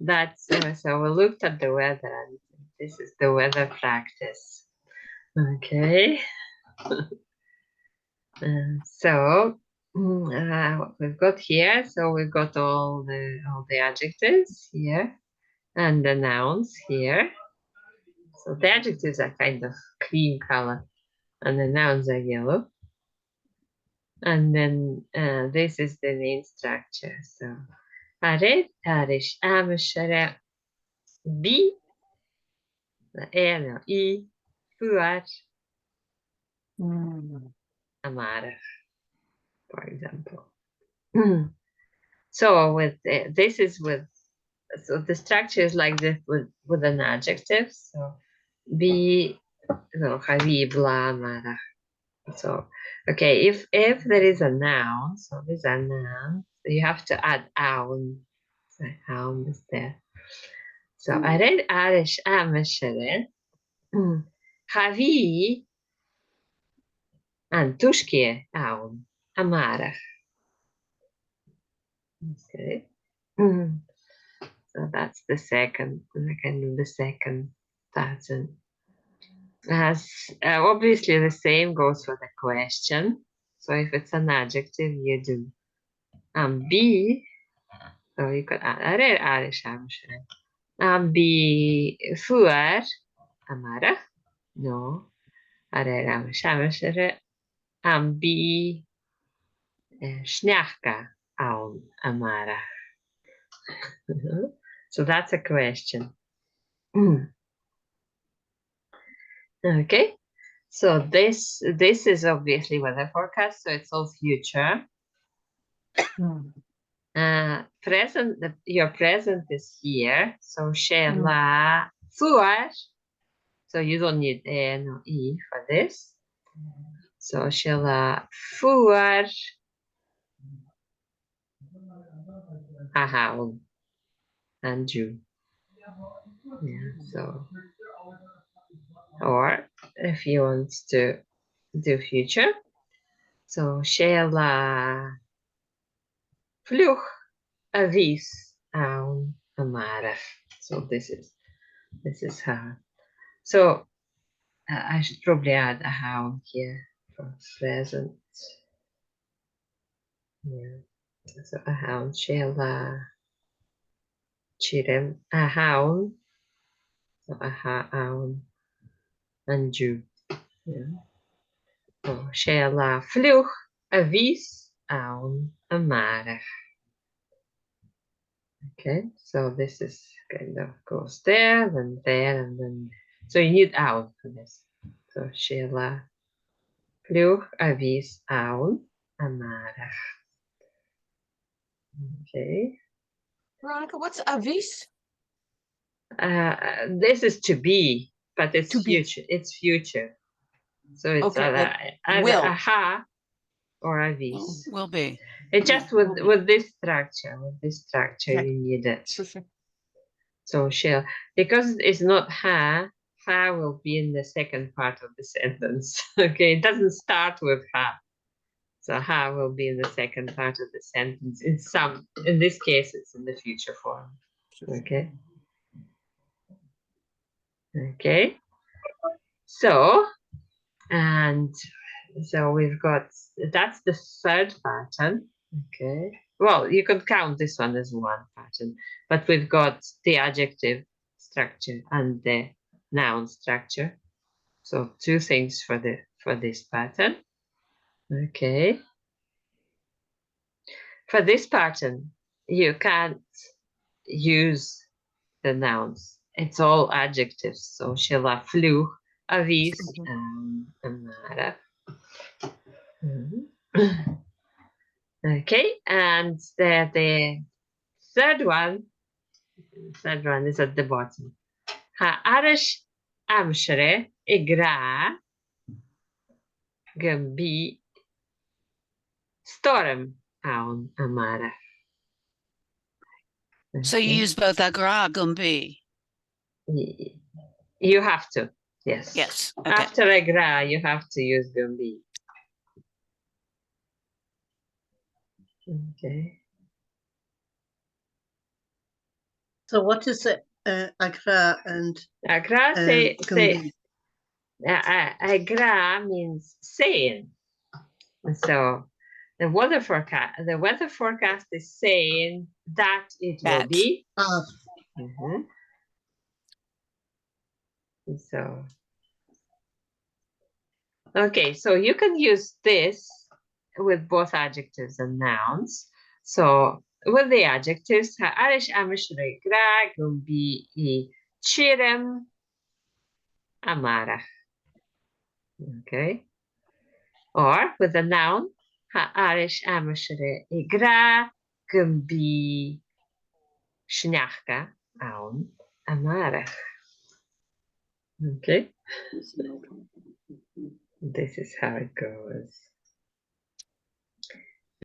That's so we looked at the weather, and this is the weather practice. Okay. So what we've got here, so we've got all the adjectives here and the nouns here. So the adjectives are kind of cream color and the nouns are yellow. And then this is the name structure. So are, arish, amshara, bi, eno, I, fuar, amara, for example. So with this is with, so the structure is like this with an adjective. So be, no, habibla, amara. So okay, if there is a noun, so there's a noun, so you have to add aun. So aun is there. So ared arish ameshere. Havi antushke aun amara. Okay. So that's the second pattern. As obviously the same goes for the question. So if it's an adjective, you do be. So you could add arish ameshere. Be fuar amara. No. Ared arish ameshere. Be Shnachka aun amara. So that's a question. Okay. So this is obviously weather forecast, so it's all future. Present, your present is here. So shela fuar. So you don't need no e for this. So shela fuar ahaun and you. Yeah, so or if you want to do future, so shela vlug avis aan amara. So this is how. So I should probably add a how here for present. Yeah. So a hound shela chirem a hound. So a hound and you. Yeah. So shela vlug avis aan amara. Okay, so this is kind of goes there, then there, and then so you need out for this. So Sheila vlug avis aan amara. Okay. Veronica, what's avis? This is to be, but it's To be. future. It's future. So it's Okay, like either will. a ha or avis. Will be. It's just will be. with this structure. With this structure, Okay. you need it. Sure. So Sheila, because it's not ha, ha will be in the second part of the sentence. Okay, it doesn't start with ha. So ha will be in the second part of the sentence. In this case, it's in the future form. Okay. Okay. So, and so we've got, that's the third pattern. Okay. Well, you can count this one as one pattern, but we've got the adjective structure and the noun structure. So two things for this pattern. Okay. For this pattern, you can't use the nouns. It's all adjectives. So Sheila flew, avis, amara. Okay, and the third one is at the bottom. Ha arish amshre igra gambi storm aun amara. So you use both agra, gumbi. You have to, yes. Yes. Okay. After agra, you have to use gambi. Okay. So what is it? Agra and Agra say Gumbi. agra means saying. So the weather forecast is saying that it will That. be. Ah, Mhm. So okay, so you can use this with both adjectives and nouns. So with the adjectives, ha'arish amishre gra gumbi I chirem amara. Okay. Or with the noun, ha'arish amishre igra gumbi shnachka aun amara. Okay. This is how it goes.